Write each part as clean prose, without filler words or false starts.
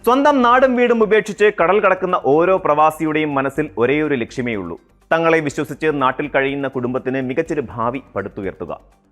സ്വന്തം നാടും വീടും ഉപേക്ഷിച്ച് കടൽ കടക്കുന്ന ഓരോ പ്രവാസിയുടെയും മനസ്സിൽ ഒരേയൊരു ലക്ഷ്യമേ ഉള്ളൂ. തങ്ങളെ വിശ്വസിച്ച് നാട്ടിൽ കഴിയുന്ന കുടുംബത്തിന് മികച്ചൊരു ഭാവി പടുത്തുയർത്തുക.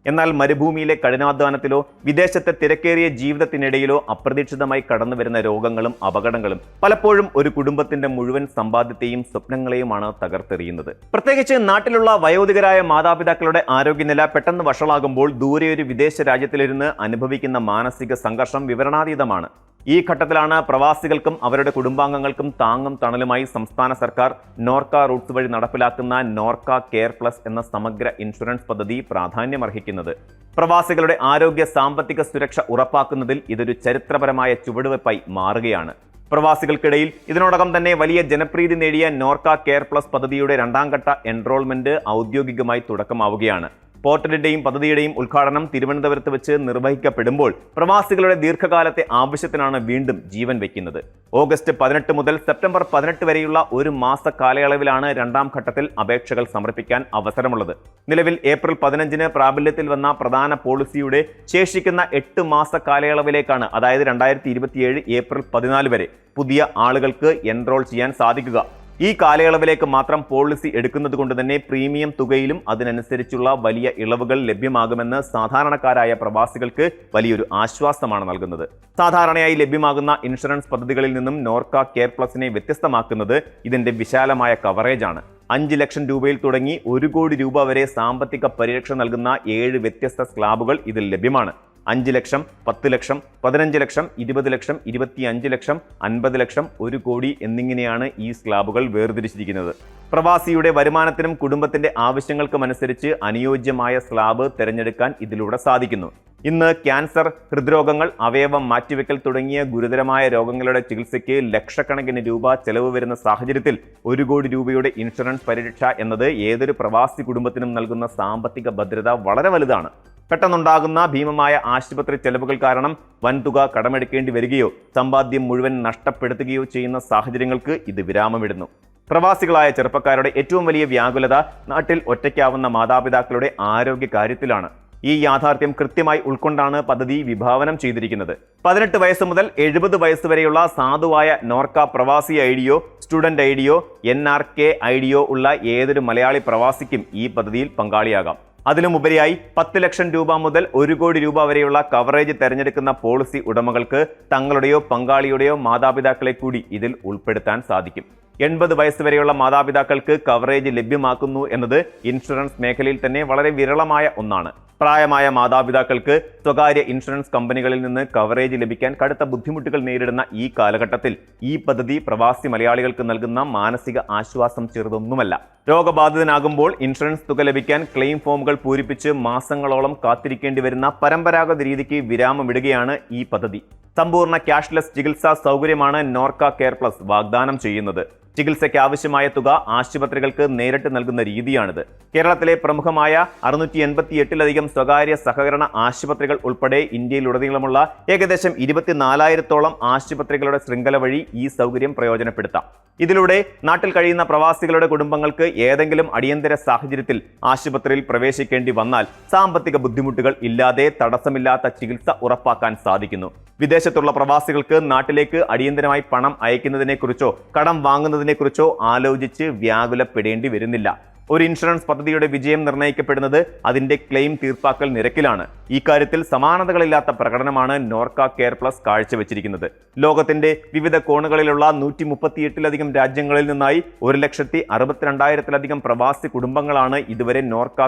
എന്നാൽ മരുഭൂമിയിലെ കഠിനാധ്വാനത്തിലോ വിദേശത്തെ തിരക്കേറിയ ജീവിതത്തിനിടയിലോ അപ്രതീക്ഷിതമായി കടന്നുവരുന്ന രോഗങ്ങളും അപകടങ്ങളും പലപ്പോഴും ഒരു കുടുംബത്തിന്റെ മുഴുവൻ സമ്പാദ്യത്തെയും സ്വപ്നങ്ങളെയുമാണ് തകർത്തെറിയുന്നത്. പ്രത്യേകിച്ച് നാട്ടിലുള്ള വയോധികരായ മാതാപിതാക്കളുടെ ആരോഗ്യനില പെട്ടെന്ന് വഷളാകുമ്പോൾ ദൂരെ ഒരു വിദേശ രാജ്യത്തിലിരുന്ന് അനുഭവിക്കുന്ന മാനസിക സംഘർഷം വിവരണാതീതമാണ്. ഈ ഘട്ടത്തിലാണ് പ്രവാസികൾക്കും അവരുടെ കുടുംബാംഗങ്ങൾക്കും താങ്ങും തണലുമായി സംസ്ഥാന സർക്കാർ നോർക്ക റൂട്ട്സ് വഴി നടപ്പിലാക്കുന്ന നോർക്ക കെയർ പ്ലസ് എന്ന സമഗ്ര ഇൻഷുറൻസ് പദ്ധതി പ്രാധാന്യമർഹിക്കുന്നത്. പ്രവാസികളുടെ ആരോഗ്യ സാമ്പത്തിക സുരക്ഷ ഉറപ്പാക്കുന്നതിൽ ഇതൊരു ചരിത്രപരമായ ചുവടുവയ്പായി മാറുകയാണ്. പ്രവാസികൾക്കിടയിൽ ഇതിനോടകം തന്നെ വലിയ ജനപ്രീതി നേടിയ നോർക്ക കെയർ പ്ലസ് പദ്ധതിയുടെ രണ്ടാം ഘട്ട എൻറോൾമെന്റ് ഔദ്യോഗികമായി തുടക്കമാവുകയാണ്. പോർട്ടലിന്റെയും പദ്ധതിയുടെയും ഉദ്ഘാടനം തിരുവനന്തപുരത്ത് വെച്ച് നിർവഹിക്കപ്പെടുമ്പോൾ പ്രവാസികളുടെ ദീർഘകാലത്തെ ആവശ്യത്തിനാണ് വീണ്ടും ജീവൻ വയ്ക്കുന്നത്. ഓഗസ്റ്റ് 18 മുതൽ സെപ്റ്റംബർ 18 വരെയുള്ള ഒരു മാസ കാലയളവിലാണ് രണ്ടാം ഘട്ടത്തിൽ അപേക്ഷകൾ സമർപ്പിക്കാൻ അവസരമുള്ളത്. നിലവിൽ ഏപ്രിൽ 15 പ്രാബല്യത്തിൽ വന്ന പ്രധാന പോളിസിയുടെ ശേഷിക്കുന്ന 8 മാസ കാലയളവിലേക്കാണ്, അതായത് 2027 ഏപ്രിൽ 14 വരെ പുതിയ ആളുകൾക്ക് എൻറോൾ ചെയ്യാൻ സാധിക്കുക. ഈ കാലയളവിലേക്ക് മാത്രം പോളിസി എടുക്കുന്നത് കൊണ്ട് തന്നെ പ്രീമിയം തുകയിലും അതിനനുസരിച്ചുള്ള വലിയ ഇളവുകൾ ലഭ്യമാകുമെന്ന് സാധാരണക്കാരായ പ്രവാസികൾക്ക് വലിയൊരു ആശ്വാസമാണ് നൽകുന്നത്. സാധാരണയായി ലഭ്യമാകുന്ന ഇൻഷുറൻസ് പദ്ധതികളിൽ നിന്നും നോർക്ക കെയർ പ്ലസിനെ വ്യത്യസ്തമാക്കുന്നത് ഇതിന്റെ വിശാലമായ കവറേജാണ്. 5 ലക്ഷം രൂപയിൽ തുടങ്ങി 1 കോടി രൂപ വരെ സാമ്പത്തിക പരിരക്ഷ നൽകുന്ന 7 വ്യത്യസ്ത സ്ലാബുകൾ ഇതിൽ ലഭ്യമാണ്. 5 ലക്ഷം, 10 ലക്ഷം, 15 ലക്ഷം, 20 ലക്ഷം, 25 ലക്ഷം, 50 ലക്ഷം, 1 കോടി എന്നിങ്ങനെയാണ് ഈ സ്ലാബുകൾ വേർതിരിച്ചിരിക്കുന്നത്. പ്രവാസിയുടെ വരുമാനത്തിനും കുടുംബത്തിന്റെ ആവശ്യങ്ങൾക്കുമനുസരിച്ച് അനുയോജ്യമായ സ്ലാബ് തിരഞ്ഞെടുക്കാൻ ഇതിലൂടെ സാധിക്കുന്നു. ഇന്ന് ക്യാൻസർ, ഹൃദ്രോഗങ്ങൾ, അവയവം മാറ്റിവെക്കൽ തുടങ്ങിയ ഗുരുതരമായ രോഗങ്ങളുടെ ചികിത്സയ്ക്ക് ലക്ഷക്കണക്കിന് രൂപ ചെലവ് വരുന്ന സാഹചര്യത്തിൽ 1 കോടി രൂപയുടെ ഇൻഷുറൻസ് പരിരക്ഷ എന്നത് ഏതൊരു പ്രവാസി കുടുംബത്തിനും നൽകുന്ന സാമ്പത്തിക ഭദ്രത വളരെ വലുതാണ്. പെട്ടെന്നുണ്ടാകുന്ന ഭീമമായ ആശുപത്രി ചെലവുകൾ കാരണം വൻതുക കടമെടുക്കേണ്ടി വരികയോ സമ്പാദ്യം മുഴുവൻ നഷ്ടപ്പെടുത്തുകയോ ചെയ്യുന്ന സാഹചര്യങ്ങൾക്ക് ഇത് വിരാമമിടുന്നു. പ്രവാസികളായ ചെറുപ്പക്കാരുടെ ഏറ്റവും വലിയ വ്യാകുലത നാട്ടിൽ ഒറ്റയ്ക്കാവുന്ന മാതാപിതാക്കളുടെ ആരോഗ്യ കാര്യത്തിലാണ്. ഈ യാഥാർത്ഥ്യം കൃത്യമായി ഉൾക്കൊണ്ടാണ് പദ്ധതി വിഭാവനം ചെയ്തിരിക്കുന്നത്. 18 വയസ്സ് മുതൽ 70 വയസ്സ് വരെയുള്ള സാധുവായ നോർക്ക പ്രവാസി ഐഡിയോ, സ്റ്റുഡന്റ് ഐഡിയോ, NRK ഐഡിയോ ഉള്ള ഏതൊരു മലയാളി പ്രവാസിക്കും ഈ പദ്ധതിയിൽ പങ്കാളിയാകാം. അതിലുമുപരിയായി 10 ലക്ഷം രൂപ മുതൽ 1 കോടി രൂപ വരെയുള്ള കവറേജ് തെരഞ്ഞെടുക്കുന്ന പോളിസി ഉടമകൾക്ക് തങ്ങളുടെയോ പങ്കാളിയുടെയോ മാതാപിതാക്കളെ കൂടി ഇതിൽ ഉൾപ്പെടുത്താൻ സാധിക്കും. 80 വയസ്സ് വരെയുള്ള മാതാപിതാക്കൾക്ക് കവറേജ് ലഭ്യമാക്കുന്നു എന്നത് ഇൻഷുറൻസ് മേഖലയിൽ തന്നെ വളരെ വിരളമായ ഒന്നാണ്. പ്രായമായ മാതാപിതാക്കൾക്ക് സ്വകാര്യ ഇൻഷുറൻസ് കമ്പനികളിൽ നിന്ന് കവറേജ് ലഭിക്കാൻ കടുത്ത ബുദ്ധിമുട്ടുകൾ നേരിടുന്ന ഈ കാലഘട്ടത്തിൽ ഈ പദ്ധതി പ്രവാസി മലയാളികൾക്ക് നൽകുന്ന മാനസിക ആശ്വാസം ചെറുതൊന്നുമല്ല. രോഗബാധിതനാകുമ്പോൾ ഇൻഷുറൻസ് തുക ലഭിക്കാൻ ക്ലെയിം ഫോമുകൾ പൂരിപ്പിച്ച് മാസങ്ങളോളം കാത്തിരിക്കേണ്ടി വരുന്ന പരമ്പരാഗത രീതിക്ക് വിരാമമിടുകയാണ് ഈ പദ്ധതി. സമ്പൂർണ്ണ ക്യാഷ്ലെസ് ചികിത്സാ സൗകര്യമാണ് നോർക്ക കെയർ പ്ലസ് വാഗ്ദാനം ചെയ്യുന്നത്. ചികിത്സയ്ക്ക് ആവശ്യമായ തുക ആശുപത്രികൾക്ക് നേരിട്ട് നൽകുന്ന രീതിയാണിത്. കേരളത്തിലെ പ്രമുഖമായ 688-ലധികം സ്വകാര്യ സഹകരണ ആശുപത്രികൾ ഉൾപ്പെടെ ഇന്ത്യയിലുടനീളമുള്ള ഏകദേശം 24,000-ഓളം ആശുപത്രികളുടെ ശൃംഖല വഴി ഈ സൗകര്യം പ്രയോജനപ്പെടുത്താം. ഇതിലൂടെ നാട്ടിൽ കഴിയുന്ന പ്രവാസികളുടെ കുടുംബങ്ങൾക്ക് ഏതെങ്കിലും അടിയന്തര സാഹചര്യത്തിൽ ആശുപത്രിയിൽ പ്രവേശിക്കേണ്ടി വന്നാൽ സാമ്പത്തിക ബുദ്ധിമുട്ടുകൾ ഇല്ലാതെ തടസ്സമില്ലാത്ത ചികിത്സ ഉറപ്പാക്കാൻ സാധിക്കുന്നു. വിദേശത്തുള്ള പ്രവാസികൾക്ക് നാട്ടിലേക്ക് അടിയന്തരമായി പണം അയക്കുന്നതിനെക്കുറിച്ചോ കടം വാങ്ങുന്നതിനെക്കുറിച്ചോ ആലോചിച്ച് വ്യാകുലപ്പെടേണ്ടി വരുന്നില്ല. ഒരു ഇൻഷുറൻസ് പദ്ധതിയുടെ വിജയം നിർണ്ണയിക്കപ്പെടുന്നത് അതിന്റെ ക്ലെയിം തീർപ്പാക്കൽ നിരക്കിലാണ്. ഇക്കാര്യത്തിൽ സമാനതകളില്ലാത്ത പ്രകടനമാണ് നോർക്ക കെയർ പ്ലസ് കാഴ്ചവെച്ചിരിക്കുന്നത്. ലോകത്തിന്റെ വിവിധ കോണുകളിലുള്ള 138-ലധികം രാജ്യങ്ങളിൽ നിന്നായി 1,62,000-ലധികം പ്രവാസി കുടുംബങ്ങളാണ് ഇതുവരെ നോർക്ക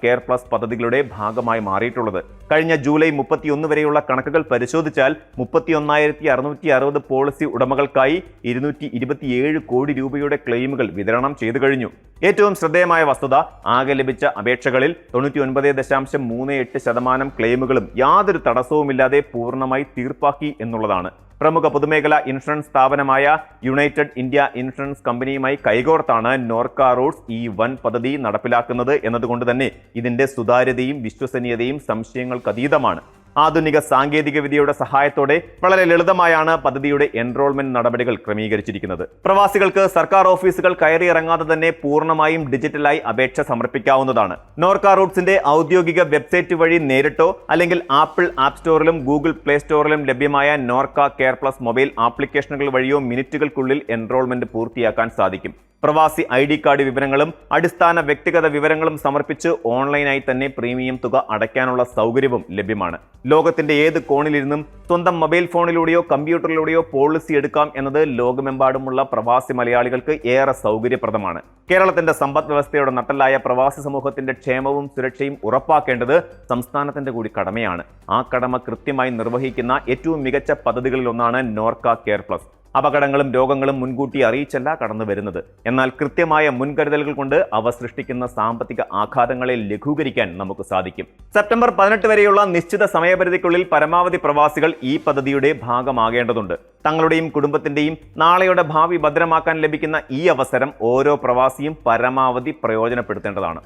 കെയർ പ്ലസ് പദ്ധതികളുടെ ഭാഗമായി മാറിയിട്ടുള്ളത്. കഴിഞ്ഞ ജൂലൈ 31 വരെയുള്ള കണക്കുകൾ പരിശോധിച്ചാൽ 31,660 പോളിസി ഉടമകൾക്കായി 227 കോടി രൂപയുടെ ക്ലെയിമുകൾ വിതരണം ചെയ്തു കഴിഞ്ഞു. ഏറ്റവും ശ്രദ്ധേയമായ വസ്തുത, ആകെ ലഭിച്ച അപേക്ഷകളിൽ 99.38% ക്ലെയിമുകളും യാതൊരു തടസ്സവുമില്ലാതെ പൂർണ്ണമായി തീർപ്പാക്കി എന്നുള്ളതാണ്. പ്രമുഖ പൊതുമേഖലാ ഇൻഷുറൻസ് സ്ഥാപനമായ യുണൈറ്റഡ് ഇന്ത്യ ഇൻഷുറൻസ് കമ്പനിയുമായി കൈകോർത്താണ് നോർക്ക റൂട്ട്സ് ഈ വൻ പദ്ധതി നടപ്പിലാക്കുന്നത് എന്നതുകൊണ്ട് തന്നെ ഇതിന്റെ സുതാര്യതയും വിശ്വസനീയതയും സംശയങ്ങൾക്കതീതമാണ്. ആധുനിക സാങ്കേതിക വിദ്യയുടെ സഹായത്തോടെ വളരെ ലളിതമായാണ് പദ്ധതിയുടെ എൻറോൾമെന്റ് നടപടികൾ ക്രമീകരിച്ചിരിക്കുന്നത്. പ്രവാസികൾക്ക് സർക്കാർ ഓഫീസുകൾ കയറിയിറങ്ങാതെ തന്നെ പൂർണ്ണമായും ഡിജിറ്റലായി അപേക്ഷ സമർപ്പിക്കാവുന്നതാണ്. നോർക്ക റൂട്ട്സിന്റെ ഔദ്യോഗിക വെബ്സൈറ്റ് വഴി നേരിട്ടോ അല്ലെങ്കിൽ ആപ്പിൾ ആപ്പ് സ്റ്റോറിലും ഗൂഗിൾ പ്ലേ സ്റ്റോറിലും ലഭ്യമായ നോർക്ക കെയർ പ്ലസ് മൊബൈൽ ആപ്ലിക്കേഷനുകൾ വഴിയോ മിനിറ്റുകൾക്കുള്ളിൽ എൻറോൾമെന്റ് പൂർത്തിയാക്കാൻ സാധിക്കും. പ്രവാസി ID കാർഡ് വിവരങ്ങളും അടിസ്ഥാന വ്യക്തിഗത വിവരങ്ങളും സമർപ്പിച്ച് ഓൺലൈനായി തന്നെ പ്രീമിയം തുക അടയ്ക്കാനുള്ള സൗകര്യവും ലഭ്യമാണ്. ലോകത്തിന്റെ ഏത് കോണിലിരുന്നും സ്വന്തം മൊബൈൽ ഫോണിലൂടെയോ കമ്പ്യൂട്ടറിലൂടെയോ പോളിസി എടുക്കാം എന്നത് ലോകമെമ്പാടുമുള്ള പ്രവാസി മലയാളികൾക്ക് ഏറെ സൗകര്യപ്രദമാണ്. കേരളത്തിന്റെ സമ്പദ് വ്യവസ്ഥയുടെ നട്ടെല്ലായ പ്രവാസി സമൂഹത്തിന്റെ ക്ഷേമവും സുരക്ഷയും ഉറപ്പാക്കേണ്ടത് സംസ്ഥാനത്തിന്റെ കൂടി കടമയാണ്. ആ കടമ കൃത്യമായി നിർവഹിക്കുന്ന ഏറ്റവും മികച്ച പദ്ധതികളിലൊന്നാണ് നോർക്ക കെയർ പ്ലസ്. അപകടങ്ങളും രോഗങ്ങളും മുൻകൂട്ടി അറിയിച്ചല്ല കടന്നു വരുന്നത്. എന്നാൽ കൃത്യമായ മുൻകരുതലുകൾ കൊണ്ട് അവ സൃഷ്ടിക്കുന്ന സാമ്പത്തിക ആഘാതങ്ങളെ ലഘൂകരിക്കാൻ നമുക്ക് സാധിക്കും. സെപ്റ്റംബർ 18 വരെയുള്ള നിശ്ചിത സമയപരിധിക്കുള്ളിൽ പരമാവധി പ്രവാസികൾ ഈ പദ്ധതിയുടെ ഭാഗമാകേണ്ടതുണ്ട്. തങ്ങളുടെയും കുടുംബത്തിന്റെയും നാളെയുടെ ഭാവി ഭദ്രമാക്കാൻ ലഭിക്കുന്ന ഈ അവസരം ഓരോ പ്രവാസിയും പരമാവധി പ്രയോജനപ്പെടുത്തേണ്ടതാണ്.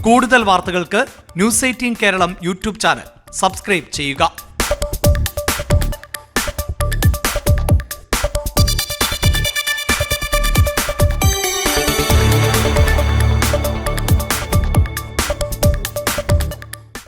കൂടുതൽ വാർത്തകൾക്ക് News 18 Keralam YouTube channel subscribe ചെയ്യുക.